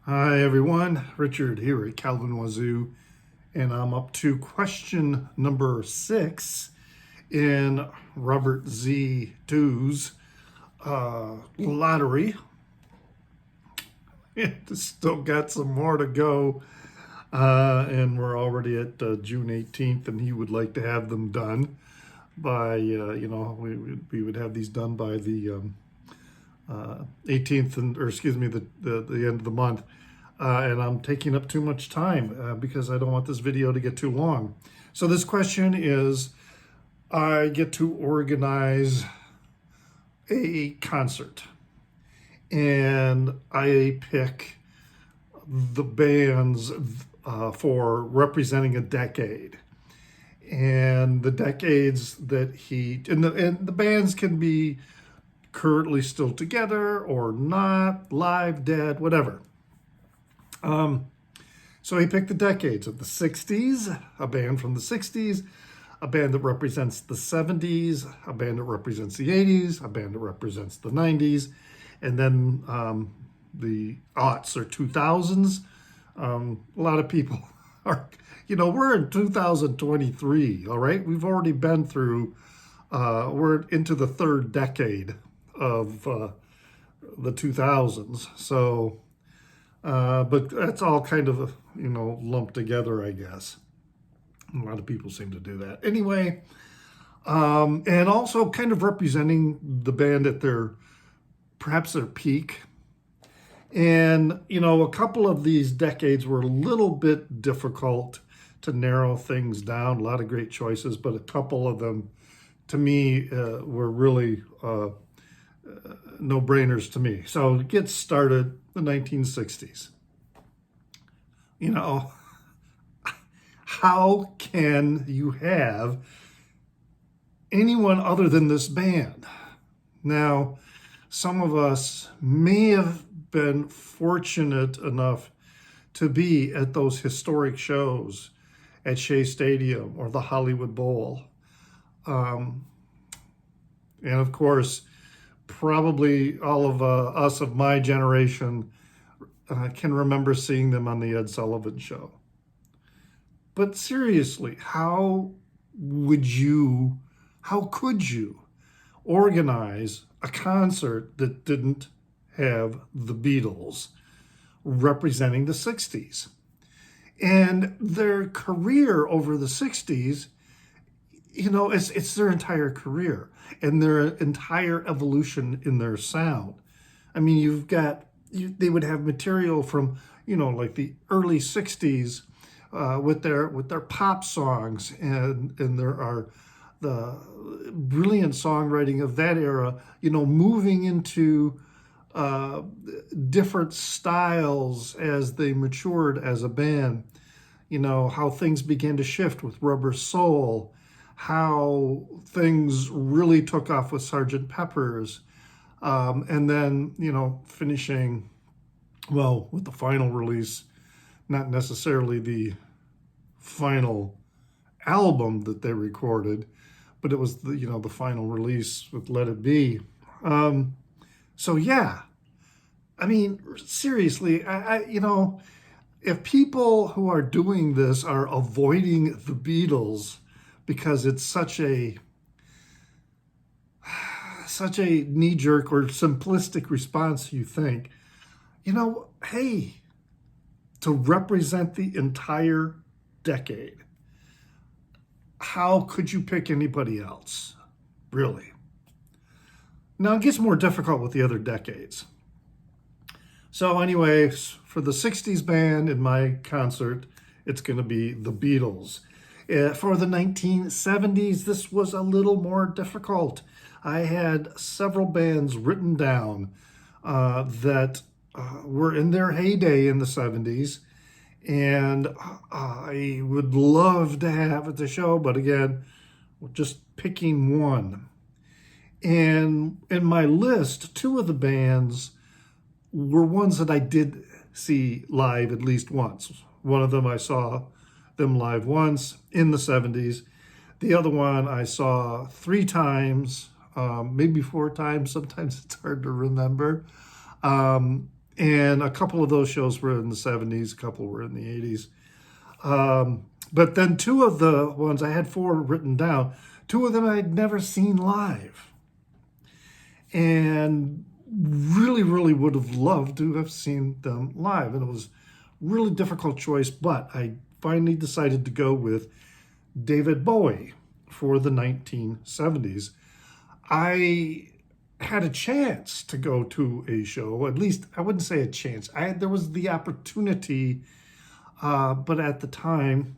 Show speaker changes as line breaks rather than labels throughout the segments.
Hi everyone, Richard here at Calvin Wazoo, and I'm up to question number 6 in Robert Z. Dew's lottery. Still got some more to go, and we're already at June 18th, and he would like to have them done by, we would have these done by the 18th, or excuse me, the end of the month. And I'm taking up too much time because I don't want this video to get too long. So this question is, I get to organize a concert and I pick the bands for representing a decade. And the decades that and the bands can be currently still together or not, live, dead, whatever. So he picked the decades of the 60s, a band from the 60s, a band that represents the 70s, a band that represents the 80s, a band that represents the 90s, and then the aughts or 2000s. A lot of people are, we're in 2023, all right? We've already been through, we're into the third decade of the 2000s. So, but that's all kind of, lumped together, I guess. A lot of people seem to do that. Anyway, and also kind of representing the band at perhaps their peak. And, a couple of these decades were a little bit difficult to narrow things down. A lot of great choices, but a couple of them, to me, were really no-brainers to me. So to get started, the 1960s. How can you have anyone other than this band? Now, some of us may have been fortunate enough to be at those historic shows at Shea Stadium or the Hollywood Bowl. And of course, probably all of us of my generation can remember seeing them on the Ed Sullivan Show. But seriously, how could you organize a concert that didn't have the Beatles representing the 60s? And their career over the 60s, it's their entire career and their entire evolution in their sound. I mean, they would have material from, like the early 60s with their pop songs, and there are the brilliant songwriting of that era, moving into different styles as they matured as a band, how things began to shift with Rubber Soul, how things really took off with Sgt. Pepper's, and then, finishing, well, with the final release, not necessarily the final album that they recorded, but it was the final release with Let It Be. So yeah, I mean, seriously, if people who are doing this are avoiding the Beatles because it's such a knee-jerk or simplistic response, you think, hey, to represent the entire decade, how could you pick anybody else, really? Now, it gets more difficult with the other decades. So anyways, for the 60s band in my concert, it's going to be the Beatles. For the 1970s, this was a little more difficult. I had several bands written down that were in their heyday in the 70s, and I would love to have at the show, but again, just picking one. And in my list, 2 of the bands were ones that I did see live at least once. One of them I saw them live once in the 70s. The other one I saw 3 times, maybe 4 times. Sometimes it's hard to remember. And a couple of those shows were in the 70s, a couple were in the 80s. But then two of the ones, I had four written down, two of them I'd never seen live. And really, really would have loved to have seen them live. And it was a really difficult choice, but I finally decided to go with David Bowie for the 1970s. I had a chance to go to a show, at least I wouldn't say a chance. There was the opportunity, but at the time,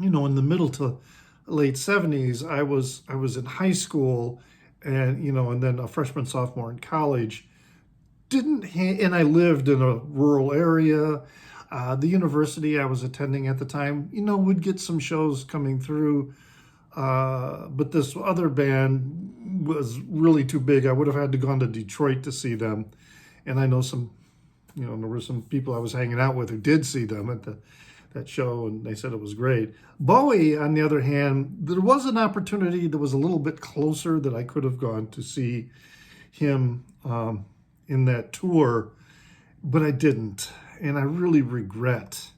in the middle to late 70s, I was in high school, and and then a freshman, sophomore in college. And I lived in a rural area. The university I was attending at the time, would get some shows coming through. But this other band was really too big. I would have had to gone to Detroit to see them. And I know there were some people I was hanging out with who did see them at that show, and they said it was great. Bowie, on the other hand, there was an opportunity that was a little bit closer that I could have gone to see him in that tour, but I didn't. And I really regret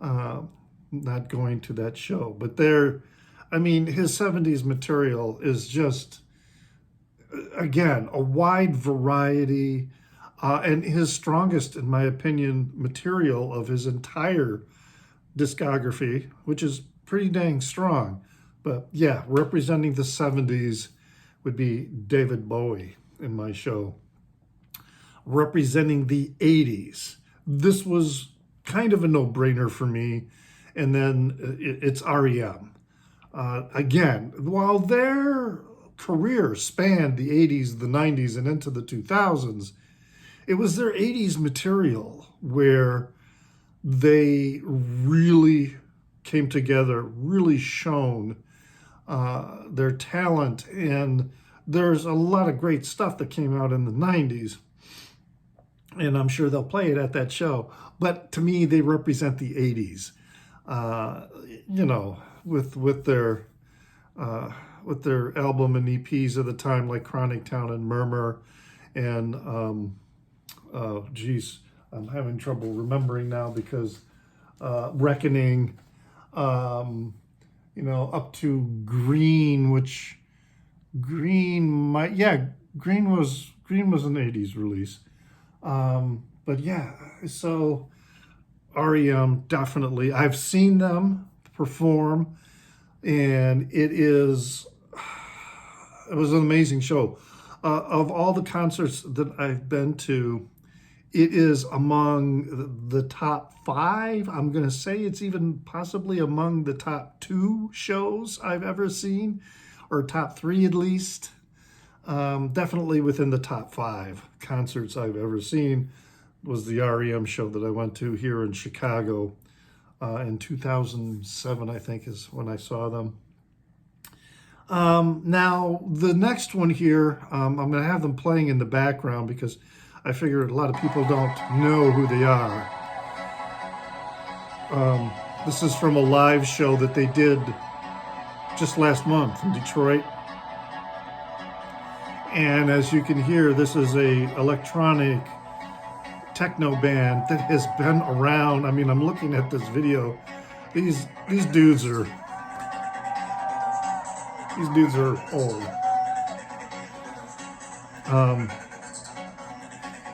not going to that show. But his 70s material is just, again, a wide variety, and his strongest, in my opinion, material of his entire discography, which is pretty dang strong. But yeah, representing the 70s would be David Bowie in my show. Representing the 80s, this was kind of a no-brainer for me. And then it's R.E.M. Again, while their career spanned the 80s, the 90s, and into the 2000s, it was their 80s material where they really came together, really shone their talent. And there's a lot of great stuff that came out in the 90s, and I'm sure they'll play it at that show. But to me, they represent the 80s. With their album and EPs of the time, like Chronic Town and Murmur, and I'm having trouble remembering now because Reckoning, up to Green, which Green was an 80s release. But yeah, so R.E.M. definitely. I've seen them perform, and it was an amazing show. Of all the concerts that I've been to, it is among the top 5. I'm going to say it's even possibly among the top 2 shows I've ever seen, or top 3 at least. Definitely within the top 5 concerts I've ever seen was the R.E.M. show that I went to here in Chicago in 2007, I think, is when I saw them. Now, the next one here, I'm going to have them playing in the background because I figure a lot of people don't know who they are. This is from a live show that they did just last month in Detroit. And as you can hear, this is a electronic techno band that has been around. I'm looking at this video. These dudes are old.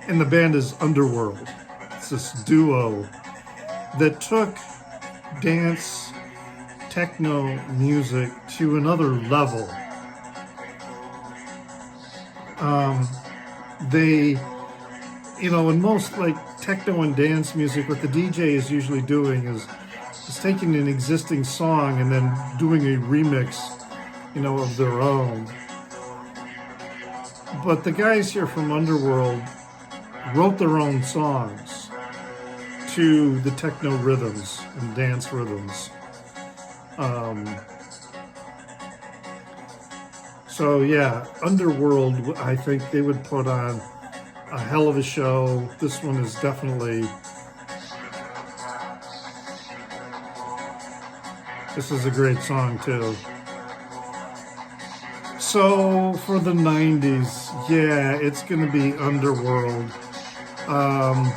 And the band is Underworld. It's this duo that took dance techno music to another level. They, in most techno and dance music, what the DJ is usually doing is taking an existing song and then doing a remix, of their own. But the guys here from Underworld wrote their own songs to the techno rhythms and dance rhythms. So yeah, Underworld, I think they would put on a hell of a show. This one is definitely, this is a great song too. So for the 90s, yeah, it's going to be Underworld. Um,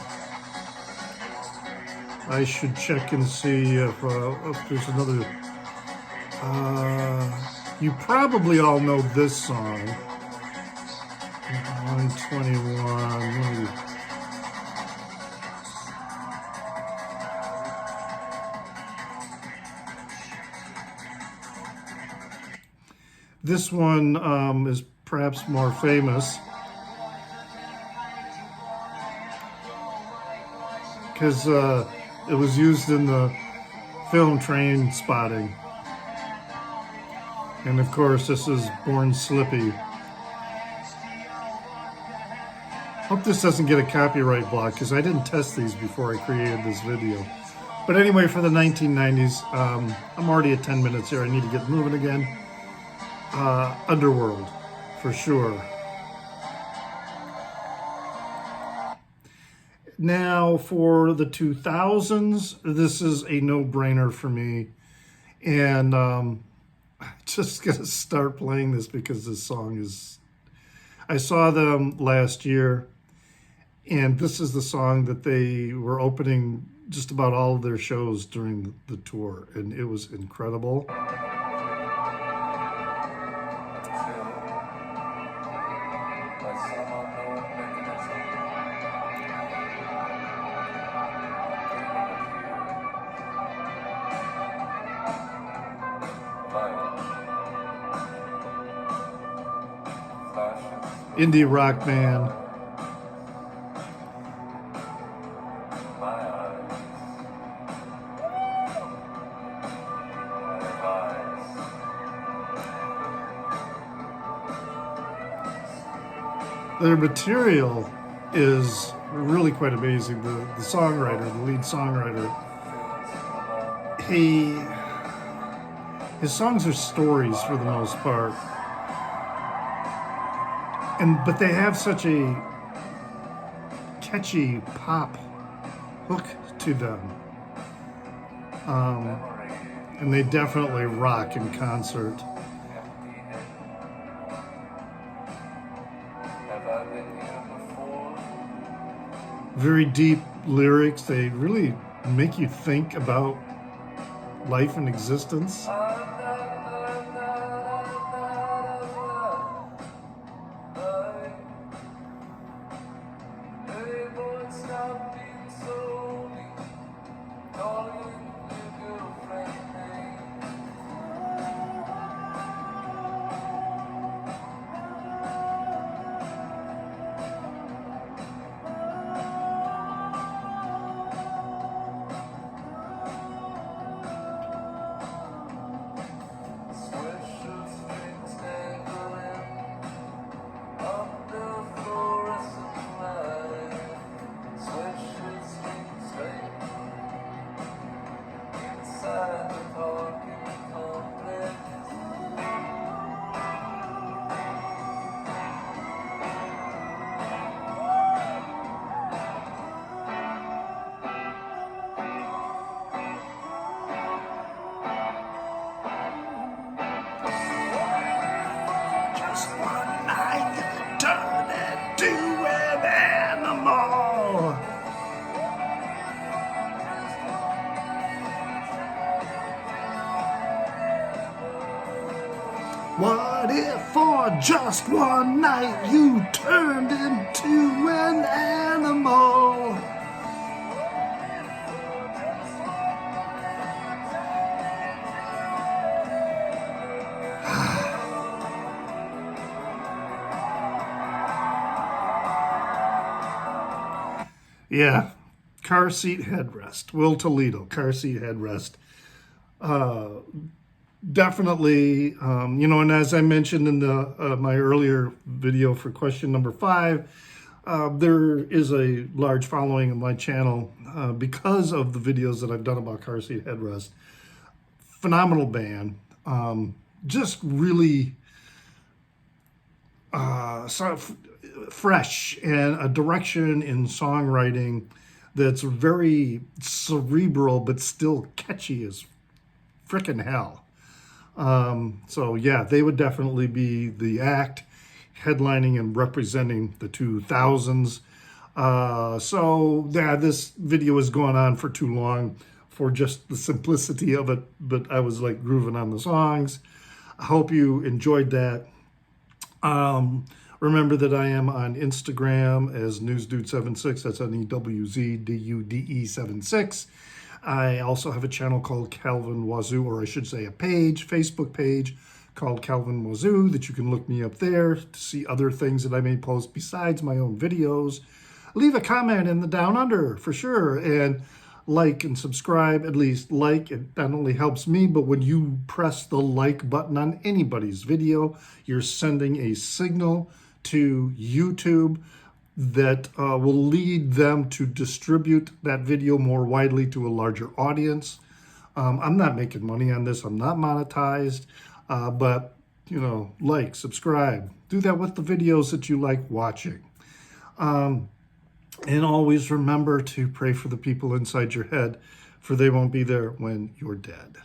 I should check and see if there's another. You probably all know this song. 121. This one is perhaps more famous because it was used in the film Train Spotting. And of course, this is Born Slippy. Hope this doesn't get a copyright block because I didn't test these before I created this video. But anyway, for the 1990s, I'm already at 10 minutes here. I need to get moving again. Underworld, for sure. Now, for the 2000s, this is a no-brainer for me. And I'm just going to start playing this because this song is... I saw them last year, and this is the song that they were opening just about all of their shows during the tour, and it was incredible. Indie rock band. Their material is really quite amazing. The songwriter, the lead songwriter, his songs are stories for the most part. But they have such a catchy pop hook to them. And they definitely rock in concert. Very deep lyrics. They really make you think about life and existence. What if for just one night you turned into an animal? Yeah, car seat headrest. Will Toledo, car seat headrest. Definitely, and as I mentioned in the my earlier video for question number 5, there is a large following on my channel because of the videos that I've done about car seat headrest. Phenomenal band, just really sort of fresh and a direction in songwriting that's very cerebral but still catchy as frickin' hell. So yeah, they would definitely be the act headlining and representing the 2000s. So yeah, this video is going on for too long for just the simplicity of it, but I was like grooving on the songs. I hope you enjoyed that. Remember that I am on Instagram as NewsDude76. That's NEWZDUDE76. I also have a channel called Calvin Wazoo, or I should say a page, Facebook page called Calvin Wazoo, that you can look me up there to see other things that I may post besides my own videos. Leave a comment in the down under for sure, and like and subscribe. At least like, it not only helps me, but when you press the like button on anybody's video, you're sending a signal to YouTube that will lead them to distribute that video more widely to a larger audience. I'm not making money on this. I'm not monetized, but you know, like, subscribe. Do that with the videos that you like watching. And always remember to pray for the people inside your head, for they won't be there when you're dead.